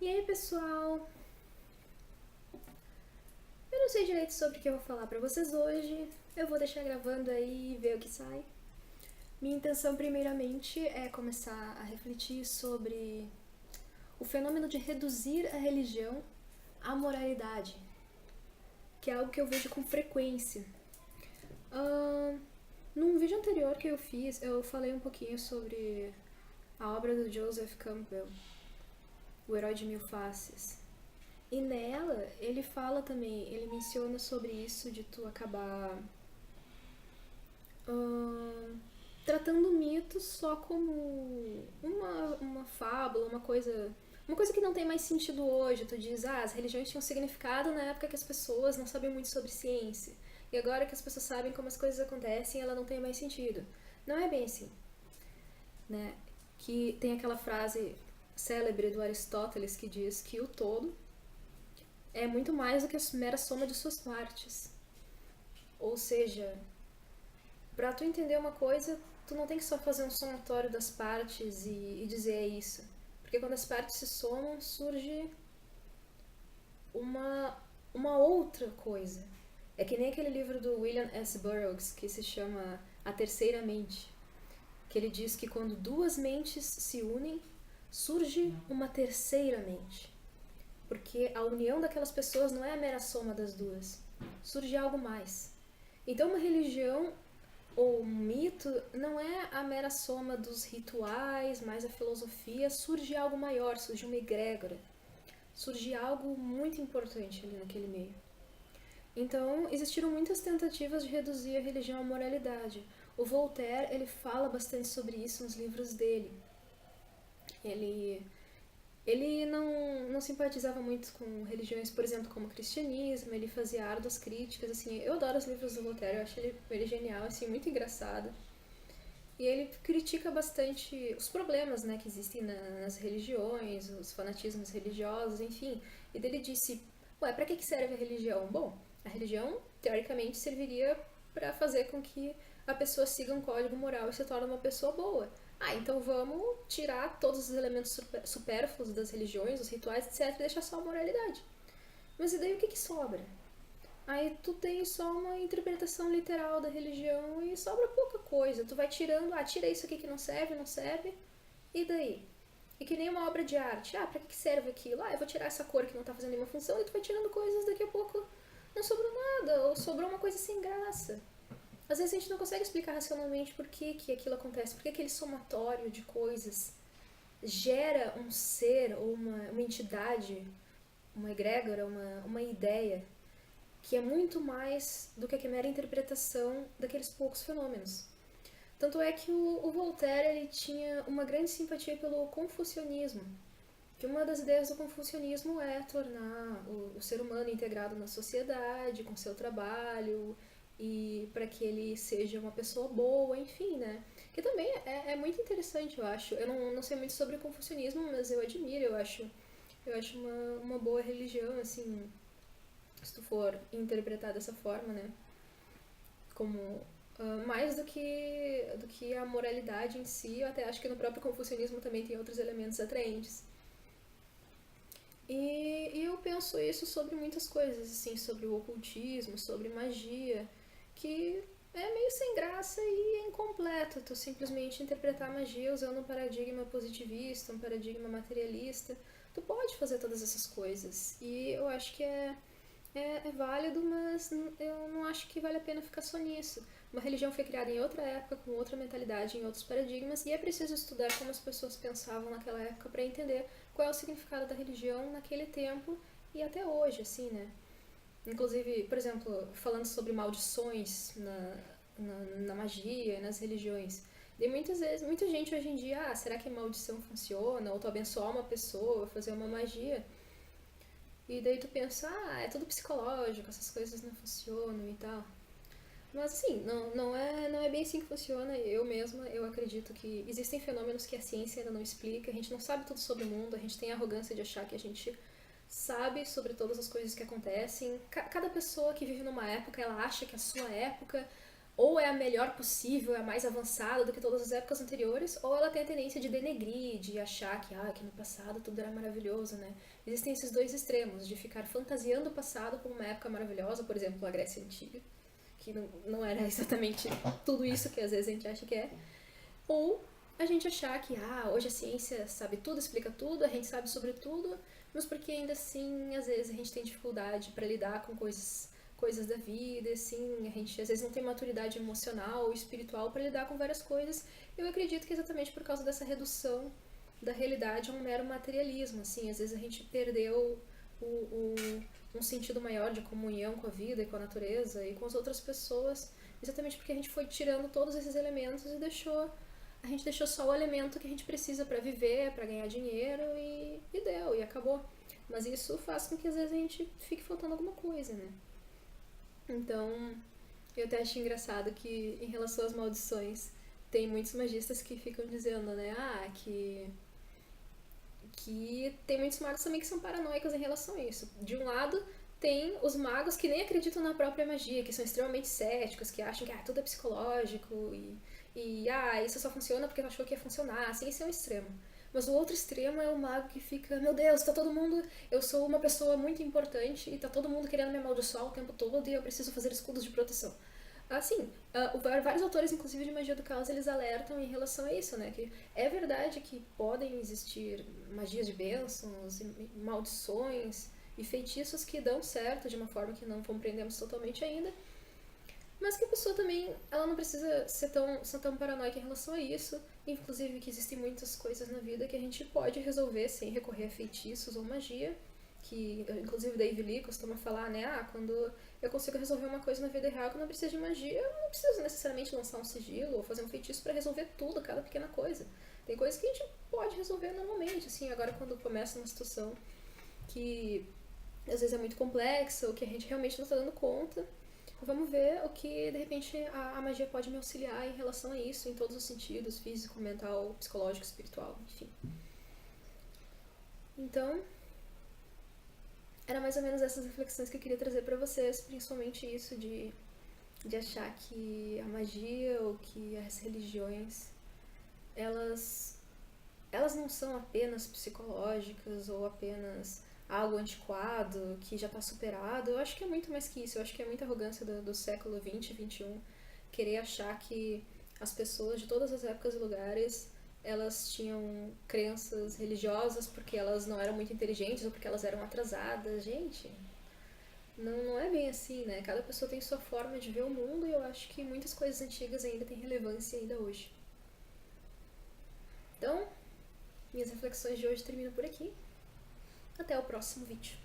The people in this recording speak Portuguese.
E aí, pessoal? Eu não sei direito sobre o que eu vou falar pra vocês hoje. Eu vou deixar gravando aí e ver o que sai. Minha intenção, primeiramente, é começar a refletir sobre o fenômeno de reduzir a religião à moralidade, que é algo que eu vejo com frequência. Num vídeo anterior que eu fiz, eu falei um pouquinho sobre a obra do Joseph Campbell, O Herói de Mil Faces. E nela, ele fala também, ele menciona sobre isso de tu acabar tratando mitos só como uma fábula, uma coisa que não tem mais sentido hoje. Tu diz, as religiões tinham significado na época que as pessoas não sabiam muito sobre ciência. E agora que as pessoas sabem como as coisas acontecem, ela não tem mais sentido. Não é bem assim, né? Que tem aquela frase célebre do Aristóteles que diz que o todo é muito mais do que a mera soma de suas partes. Ou seja, pra tu entender uma coisa, tu não tem que só fazer um somatório das partes e dizer é isso. Porque quando as partes se somam, surge uma, uma outra coisa. É que nem aquele livro do William S. Burroughs, que se chama A Terceira Mente. Que ele diz que quando duas mentes se unem, surge uma terceira mente. Porque a união daquelas pessoas não é a mera soma das duas. Surge algo mais. Então, uma religião ou um mito não é a mera soma dos rituais, mais a filosofia. Surge algo maior, surge uma egrégora. Surge algo muito importante ali naquele meio. Então, existiram muitas tentativas de reduzir a religião à moralidade. O Voltaire, ele fala bastante sobre isso nos livros dele. Ele Ele não simpatizava muito com religiões, por exemplo, como o cristianismo, ele fazia árduas críticas, assim, eu adoro os livros do Voltaire, eu acho ele genial, assim, muito engraçado. E ele critica bastante os problemas, né, que existem nas religiões, os fanatismos religiosos, enfim. E dele disse, ué, pra que serve a religião? Bom, a religião, teoricamente, serviria para fazer com que a pessoa siga um código moral e se torne uma pessoa boa. Então vamos tirar todos os elementos supérfluos das religiões, os rituais, etc, e deixar só a moralidade. Mas e daí o que sobra? Aí tu tem só uma interpretação literal da religião e sobra pouca coisa. Tu vai tirando, tira isso aqui que não serve, não serve, e daí? E que nem uma obra de arte. Pra que serve aquilo? Eu vou tirar essa cor que não tá fazendo nenhuma função, e tu vai tirando coisas, daqui a pouco não sobrou nada, ou sobrou uma coisa sem graça. Às vezes a gente não consegue explicar racionalmente por que aquilo acontece, por que aquele somatório de coisas gera um ser ou uma entidade, uma egrégora, uma ideia que é muito mais do que a mera interpretação daqueles poucos fenômenos. Tanto é que o Voltaire ele tinha uma grande simpatia pelo confucionismo, que uma das ideias do confucionismo é tornar o ser humano integrado na sociedade, com seu trabalho, e para que ele seja uma pessoa boa, enfim, né? Que também é muito interessante, eu acho. Eu não sei muito sobre o confucionismo, mas eu admiro, eu acho uma boa religião, assim, se tu for interpretar dessa forma, né? Como mais do que a moralidade em si, eu até acho que no próprio confucionismo também tem outros elementos atraentes. E eu penso isso sobre muitas coisas, assim, sobre o ocultismo, sobre magia, que é meio sem graça e incompleto. Tu simplesmente interpretar a magia usando um paradigma positivista, um paradigma materialista. Tu pode fazer todas essas coisas. E eu acho que é válido, mas eu não acho que vale a pena ficar só nisso. Uma religião foi criada em outra época, com outra mentalidade, em outros paradigmas, e é preciso estudar como as pessoas pensavam naquela época para entender qual é o significado da religião naquele tempo e até hoje, assim, né? Inclusive, por exemplo, falando sobre maldições na magia, nas religiões. E muitas vezes, muita gente hoje em dia, será que maldição funciona? Ou tu abençoar uma pessoa, fazer uma magia? E daí tu pensa, é tudo psicológico, essas coisas não funcionam e tal. Mas assim, não é bem assim que funciona. Eu mesma, eu acredito que existem fenômenos que a ciência ainda não explica, a gente não sabe tudo sobre o mundo, a gente tem a arrogância de achar que a gente sabe sobre todas as coisas que acontecem. Cada pessoa que vive numa época, ela acha que a sua época ou é a melhor possível, é a mais avançada do que todas as épocas anteriores, ou ela tem a tendência de denegrir, de achar que no passado tudo era maravilhoso, né? Existem esses dois extremos, de ficar fantasiando o passado como uma época maravilhosa, por exemplo, a Grécia Antiga, que não era exatamente tudo isso que às vezes a gente acha que é, ou a gente achar que hoje a ciência sabe tudo, explica tudo, a gente sabe sobre tudo, mas porque ainda assim, às vezes a gente tem dificuldade para lidar com coisas da vida, assim, a gente às vezes não tem maturidade emocional ou espiritual para lidar com várias coisas. Eu acredito que é exatamente por causa dessa redução da realidade a um mero materialismo, assim, às vezes a gente perdeu um sentido maior de comunhão com a vida e com a natureza e com as outras pessoas, exatamente porque a gente foi tirando todos esses elementos e a gente deixou só o elemento que a gente precisa para viver, para ganhar dinheiro e deu, e acabou. Mas isso faz com que às vezes a gente fique faltando alguma coisa, né? Então, eu até acho engraçado que em relação às maldições, tem muitos magistas que ficam dizendo, né, que tem muitos magos também que são paranoicos em relação a isso. De um lado, tem os magos que nem acreditam na própria magia, que são extremamente céticos, que acham que tudo é psicológico isso só funciona porque achou que ia funcionar, assim, esse é um extremo. Mas o outro extremo é o mago que fica, meu Deus, tá todo mundo, eu sou uma pessoa muito importante e tá todo mundo querendo me amaldiçoar o tempo todo e eu preciso fazer escudos de proteção. Assim, vários autores, inclusive de magia do caos, eles alertam em relação a isso, né? Que é verdade que podem existir magias de bênçãos, maldições e feitiços que dão certo de uma forma que não compreendemos totalmente ainda, mas que a pessoa também, ela não precisa ser tão paranoica em relação a isso. Inclusive que existem muitas coisas na vida que a gente pode resolver sem recorrer a feitiços ou magia. Que, inclusive, David Lee costuma falar, né? Quando eu consigo resolver uma coisa na vida real que eu não preciso de magia, eu não preciso necessariamente lançar um sigilo ou fazer um feitiço para resolver tudo, cada pequena coisa. Tem coisas que a gente pode resolver normalmente, assim. Agora, quando começa uma situação que às vezes é muito complexa ou que a gente realmente não está dando conta, vamos ver o que, de repente, a magia pode me auxiliar em relação a isso, em todos os sentidos, físico, mental, psicológico, espiritual, enfim. Então, era mais ou menos essas reflexões que eu queria trazer para vocês, principalmente isso de achar que a magia ou que as religiões, elas não são apenas psicológicas ou apenas algo antiquado, que já está superado. Eu acho que é muito mais que isso. Eu acho que é muita arrogância do século XX e XXI querer achar que as pessoas de todas as épocas e lugares elas tinham crenças religiosas porque elas não eram muito inteligentes ou porque elas eram atrasadas. Gente, não é bem assim, né? Cada pessoa tem sua forma de ver o mundo e eu acho que muitas coisas antigas ainda têm relevância ainda hoje. Então, minhas reflexões de hoje terminam por aqui. Até o próximo vídeo.